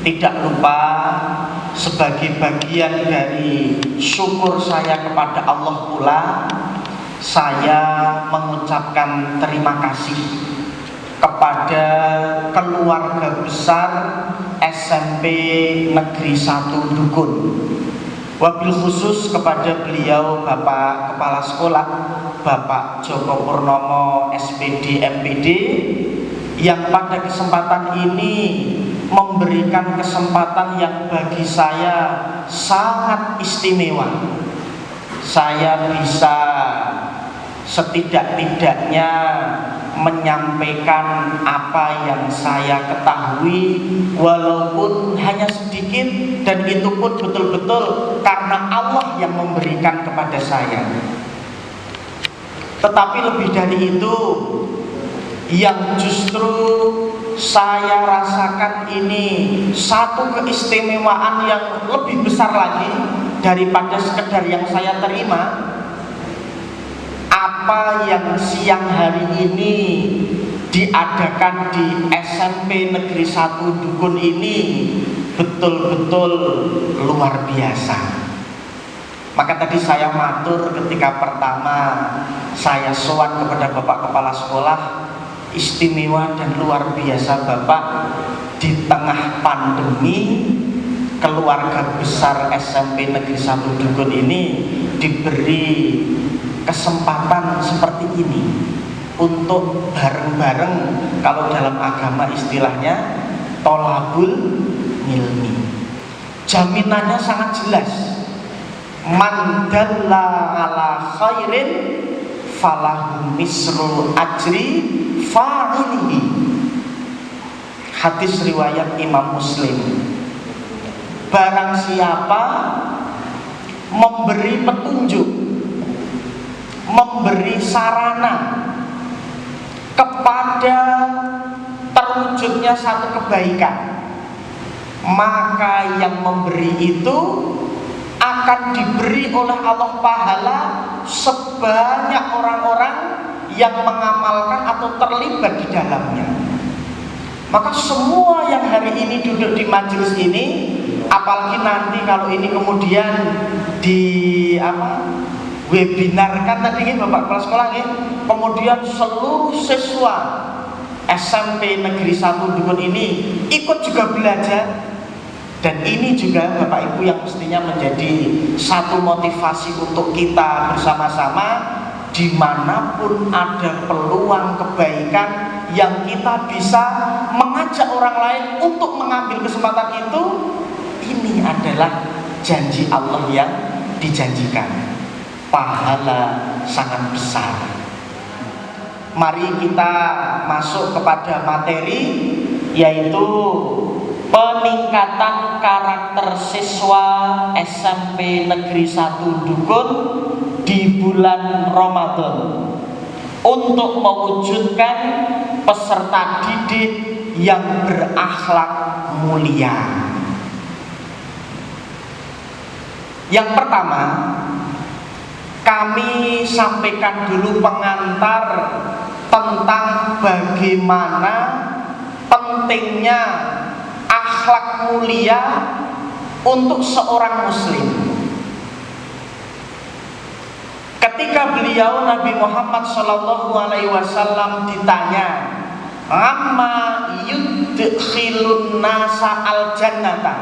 tidak lupa sebagai bagian dari syukur saya kepada Allah pula, saya mengucapkan terima kasih kepada keluarga besar SMP Negeri 1 Dukun, wabil khusus kepada beliau Bapak Kepala Sekolah Bapak Joko Purnomo SPD MPD, yang pada kesempatan ini memberikan kesempatan yang bagi saya sangat istimewa. Saya bisa setidak-tidaknya menyampaikan apa yang saya ketahui, walaupun hanya sedikit, dan itu pun betul-betul karena Allah yang memberikan kepada saya. Tetapi lebih dari itu, yang justru saya rasakan ini satu keistimewaan yang lebih besar lagi daripada sekedar yang saya terima. Apa yang siang hari ini diadakan di SMP Negeri 1 Dukun ini betul-betul luar biasa. Maka tadi saya matur ketika pertama saya sowan kepada Bapak Kepala Sekolah, istimewa dan luar biasa Bapak, di tengah pandemi keluarga besar SMP Negeri 1 Dukun ini diberi kesempatan seperti ini untuk bareng-bareng, kalau dalam agama istilahnya tolabul ilmi. Jaminannya sangat jelas, man dalla ala khairin falahu misru ajri fa'ilihi. Hadis riwayat Imam Muslim. Barang siapa memberi petunjuk, memberi sarana kepada terwujudnya satu kebaikan, maka yang memberi itu akan diberi oleh Allah pahala sebanyak orang-orang yang mengamalkan atau terlibat di dalamnya. Maka semua yang hari ini duduk di majelis ini, apalagi nanti kalau ini kemudian di webinarkan tadi Bapak Kepala Sekolah, kemudian seluruh siswa SMP Negeri 1 Dukun ini ikut juga belajar. Dan ini juga Bapak Ibu yang mestinya menjadi satu motivasi untuk kita bersama-sama, dimanapun ada peluang kebaikan yang kita bisa mengajak orang lain untuk mengambil kesempatan itu. Ini adalah janji Allah yang dijanjikan, pahala sangat besar. Mari kita masuk kepada materi, yaitu peningkatan karakter siswa SMP Negeri 1 Dukun di bulan Ramadan untuk mewujudkan peserta didik yang berakhlak mulia. Yang pertama, kami sampaikan dulu pengantar tentang bagaimana pentingnya akhlak mulia untuk seorang muslim. Ketika beliau Nabi Muhammad SAW ditanya, amma yudkhilun nasa al jannata,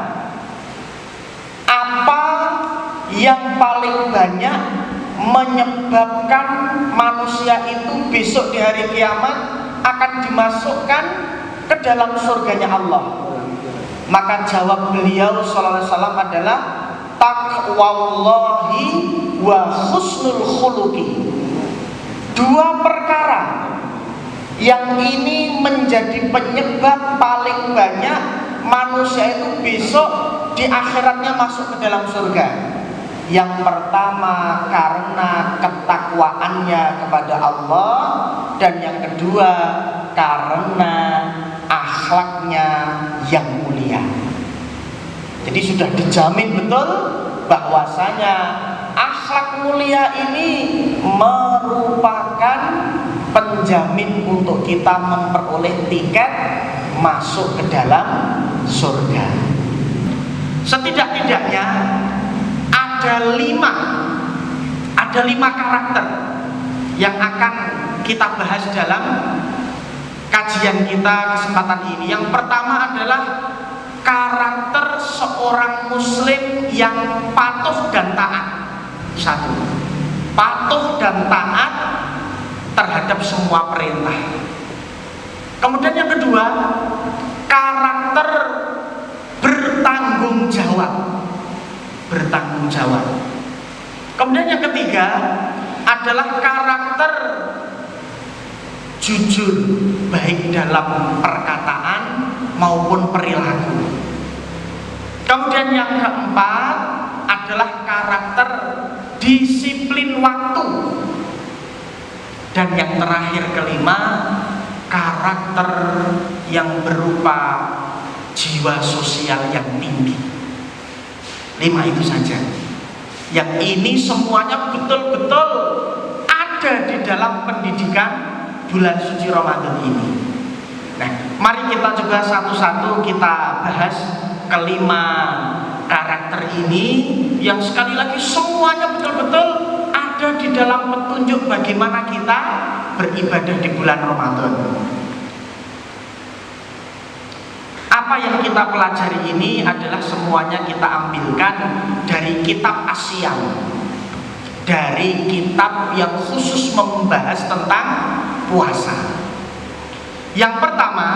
apa yang paling banyak menyebabkan manusia itu besok di hari kiamat akan dimasukkan ke dalam surganya Allah? Maka jawab beliau sallallahu alaihi wasallam adalah taqwallahi wa husnul khuluqi. Dua perkara yang ini menjadi penyebab paling banyak manusia itu besok di akhiratnya masuk ke dalam surga. Yang pertama karena ketakwaannya kepada Allah, dan yang kedua karena akhlaknya yang mulia. Jadi sudah dijamin betul bahwasanya akhlak mulia ini merupakan penjamin untuk kita memperoleh tiket masuk ke dalam surga. Setidak-tidaknya ada lima karakter yang akan kita bahas dalam kajian kita kesempatan ini. Yang pertama adalah karakter seorang muslim yang patuh dan taat. Satu, patuh dan taat terhadap semua perintah. Kemudian yang kedua, karakter bertanggung jawab. Kemudian yang ketiga adalah karakter jujur, baik dalam perkataan maupun perilaku. Kemudian yang keempat adalah karakter disiplin waktu. Dan yang terakhir kelima, karakter yang berupa jiwa sosial yang tinggi. 5 itu saja. Yang ini semuanya betul-betul ada di dalam pendidikan bulan suci Ramadan ini. Nah, mari kita coba satu-satu kita bahas kelima karakter ini yang sekali lagi semuanya betul-betul ada di dalam petunjuk bagaimana kita beribadah di bulan Ramadan. Apa yang kita pelajari ini adalah semuanya kita ambilkan dari kitab Asyam, dari kitab yang khusus membahas tentang puasa. Yang pertama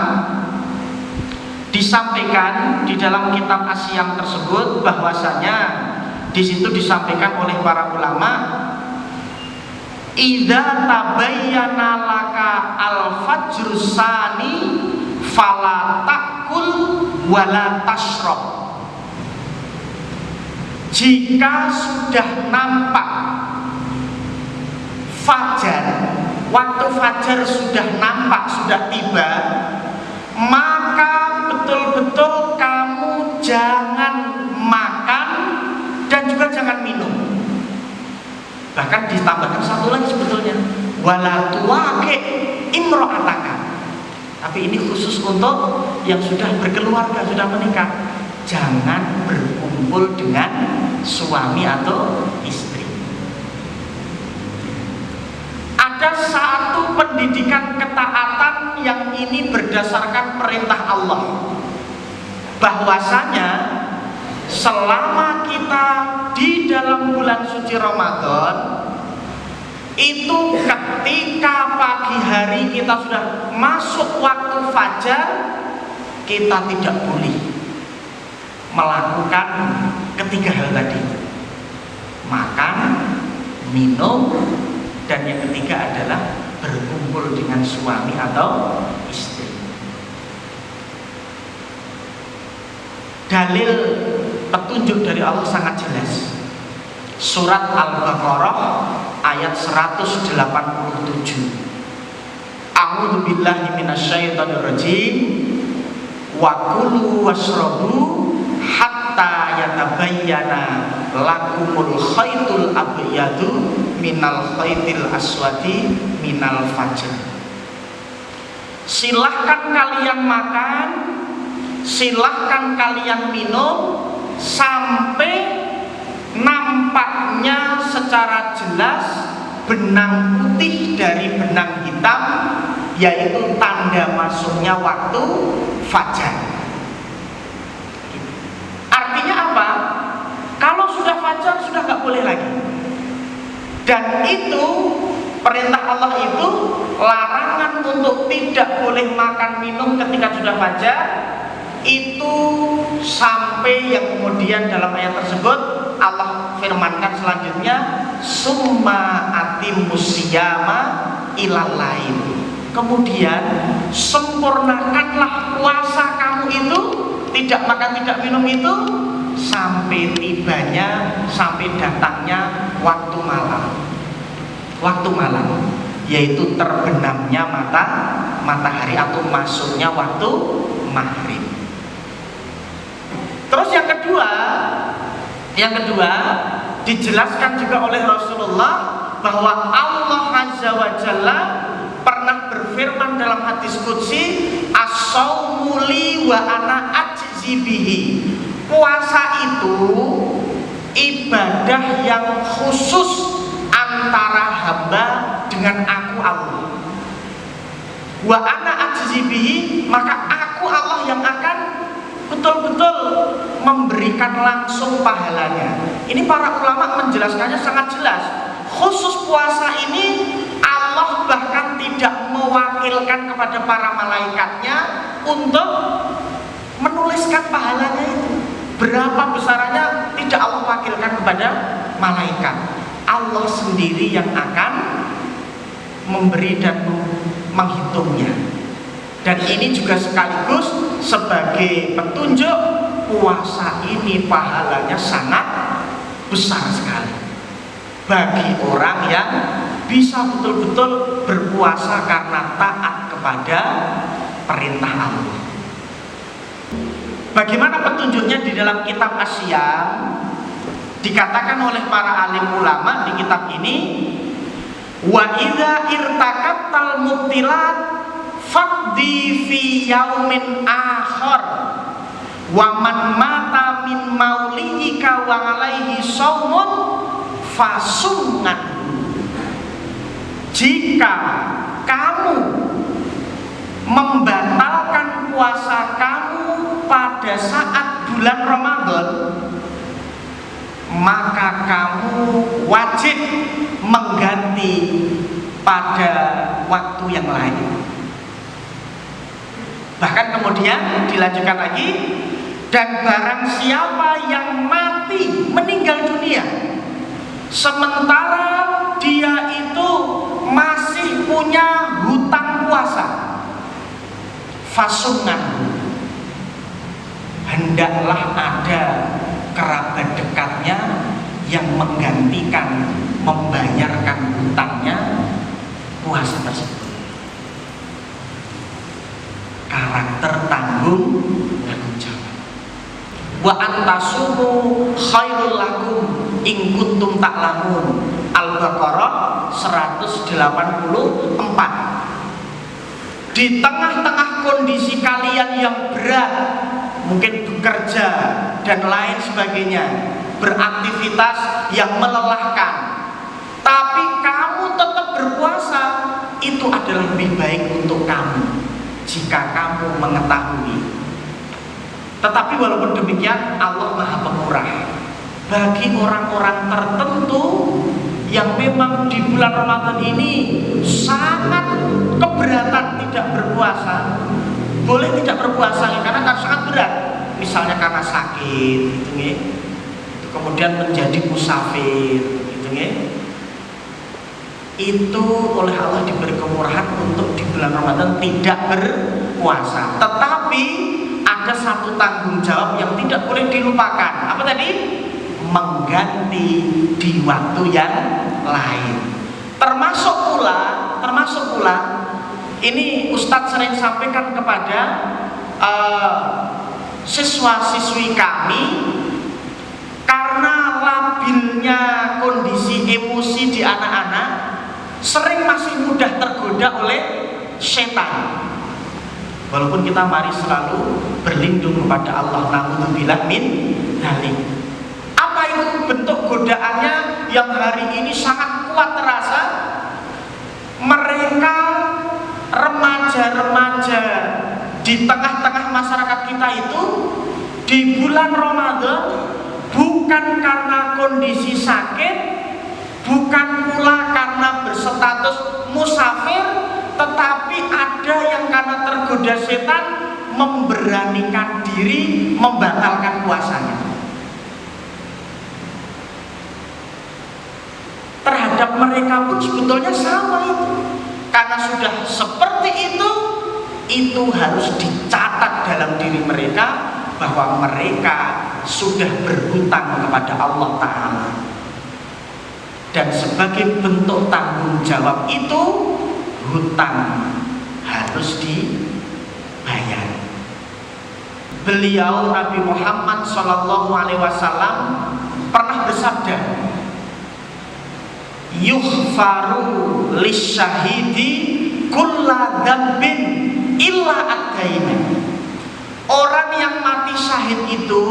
disampaikan di dalam kitab Asyam tersebut bahwasanya di situ disampaikan oleh para ulama, idza tabayyana laka al-fajrus sani fala takul wala tashrab. Jika sudah nampak fajar, waktu fajar sudah nampak, sudah tiba, maka betul-betul kamu jangan makan dan juga jangan minum. Bahkan ditambahkan satu lagi sebetulnya, wala tuwaqi imra'ataka. Tapi ini khusus untuk yang sudah berkeluarga, sudah menikah. Jangan berkumpul dengan suami atau istri. Ada satu pendidikan ketaatan yang ini berdasarkan perintah Allah, bahwasanya selama kita di dalam bulan suci Ramadan itu ketika pagi hari kita sudah masuk waktu fajar, kita tidak boleh melakukan ketiga hal tadi: makan, minum, dan yang ketiga adalah berkumpul dengan suami atau istri. Dalil petunjuk dari Allah sangat jelas. Surat Al-Baqarah ayat 187. A'udzu billahi minasyaitonir rajim. Wa kulu washrabu hatta yatabayyana lakumul khaytul abyadu minal khaytil aswadi minal fajr. Silahkan kalian makan, silahkan kalian minum sampai nampaknya secara jelas benang putih dari benang hitam, yaitu tanda masuknya waktu fajar. Artinya apa? Kalau sudah fajar sudah nggak boleh lagi. Dan itu perintah Allah itu, larangan untuk tidak boleh makan minum ketika sudah fajar, itu sampai yang kemudian dalam ayat tersebut Allah firmankan selanjutnya, summa atimus siyama ilal lail. Kemudian sempurnakanlah puasa kamu itu, tidak makan tidak minum itu, sampai tibanya, sampai datangnya waktu malam. Waktu malam, yaitu terbenamnya matahari atau masuknya waktu maghrib. Terus yang kedua dijelaskan juga oleh Rasulullah bahwa Allah Azza wa Jalla pernah berfirman dalam hadis qudsi, as-saumu li wa ana ajzi ajzi bihi. Puasa itu ibadah yang khusus antara hamba dengan aku Allah. Wa ana ajzi bihi, maka aku Allah yang akan betul-betul memberikan langsung pahalanya. Ini para ulama menjelaskannya sangat jelas. Khusus puasa ini Allah bahkan tidak mewakilkan kepada para malaikatnya untuk menuliskan pahalanya itu. Berapa besarannya tidak Allah wakilkan kepada malaikat. Allah sendiri yang akan memberi dan menghitungnya. Dan ini juga sekaligus sebagai petunjuk puasa ini pahalanya sangat besar sekali bagi orang yang bisa betul-betul berpuasa karena taat kepada perintah Allah. Bagaimana petunjuknya di dalam kitab As-Syiyam? Dikatakan oleh para alim ulama di kitab ini, wa idza irtakabtal mubtilat faqdi fi yaumin akhar wa man mata min maulika wa alaihi shaumun fasungan. Jika kamu membatalkan puasa kamu pada saat bulan Ramadan, maka kamu wajib mengganti pada waktu yang lain. Bahkan kemudian dilanjutkan lagi, dan barang siapa yang mati meninggal dunia sementara dia itu masih punya hutang puasa, fasungan, hendaklah ada kerabat dekatnya yang menggantikan, membayarkan hutangnya puasa tersebut. Karakter tanggung jawab. Wa antasumu khairul lakum in kuntum ta'lamun. Al-Baqarah 184. Di tengah-tengah kondisi kalian yang berat, mungkin bekerja dan lain sebagainya, beraktivitas yang melelahkan, tapi kamu tetap berpuasa, itu adalah lebih baik untuk kamu jika kamu mengetahui. Tetapi walaupun demikian, Allah Maha Pemurah. Bagi orang-orang tertentu yang memang di bulan Ramadan ini sangat keberatan tidak berpuasa, boleh tidak berpuasa karena sangat berat, misalnya karena sakit, gitu, kemudian menjadi musafir, gitu, itu oleh Allah diberi kemurahan untuk di bulan Ramadan tidak berpuasa. Tetapi ada satu tanggung jawab yang tidak boleh dilupakan. Apa tadi? Mengganti di waktu yang lain. Termasuk pula ini Ustadz sering sampaikan kepada siswa-siswi kami, karena labilnya kondisi emosi di anak-anak, sering masih mudah tergoda oleh setan. Walaupun kita mari selalu berlindung kepada Allah, na'udzubillah min dzalik. Apa itu bentuk godaannya yang hari ini sangat kuat terasa? Mereka remaja-remaja di tengah-tengah masyarakat kita itu di bulan Ramadan bukan karena kondisi sakit, bukan pula karena berstatus musafir, tetapi ada yang karena tergoda setan memberanikan diri membatalkan puasanya. Terhadap mereka pun sebetulnya sama itu. Karena sudah seperti itu harus dicatat dalam diri mereka bahwa mereka sudah berhutang kepada Allah Ta'ala. Dan sebagai bentuk tanggung jawab itu, hutang harus dibayar. Beliau Nabi Muhammad SAW pernah bersabda, yughfaru lisyahidi kulla dzambin illa ad-daina. Orang yang mati syahid itu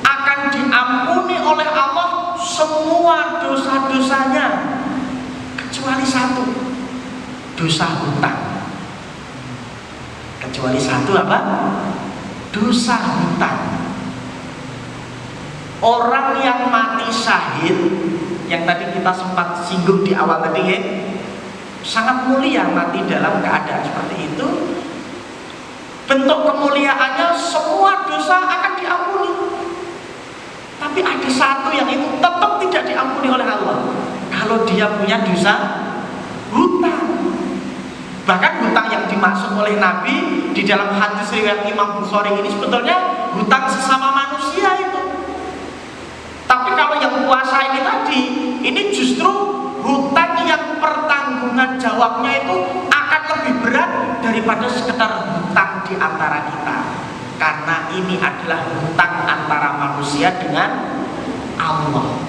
akan diampuni oleh Allah semua dosa-dosanya kecuali satu, dosa hutang. Kecuali satu apa? Dosa hutang. Orang yang mati syahid yang tadi kita sempat singgung di awal tadi ya, sangat mulia mati dalam keadaan seperti itu. Bentuk kemuliaannya semua dosa akan diampuni. Tapi ada satu yang itu tetap tidak diampuni oleh Allah. Kalau dia punya dosa hutang. Bahkan hutang yang dimaksud oleh Nabi di dalam hadis riwayat Imam Bukhari ini sebetulnya hutang sesama manusia itu. Tapi kalau yang puasa ini tadi, ini justru hutang yang pertanggungan jawabnya itu akan lebih berat daripada sekedar hutang di antara kita. Karena ini adalah hutang antara manusia dengan Allah.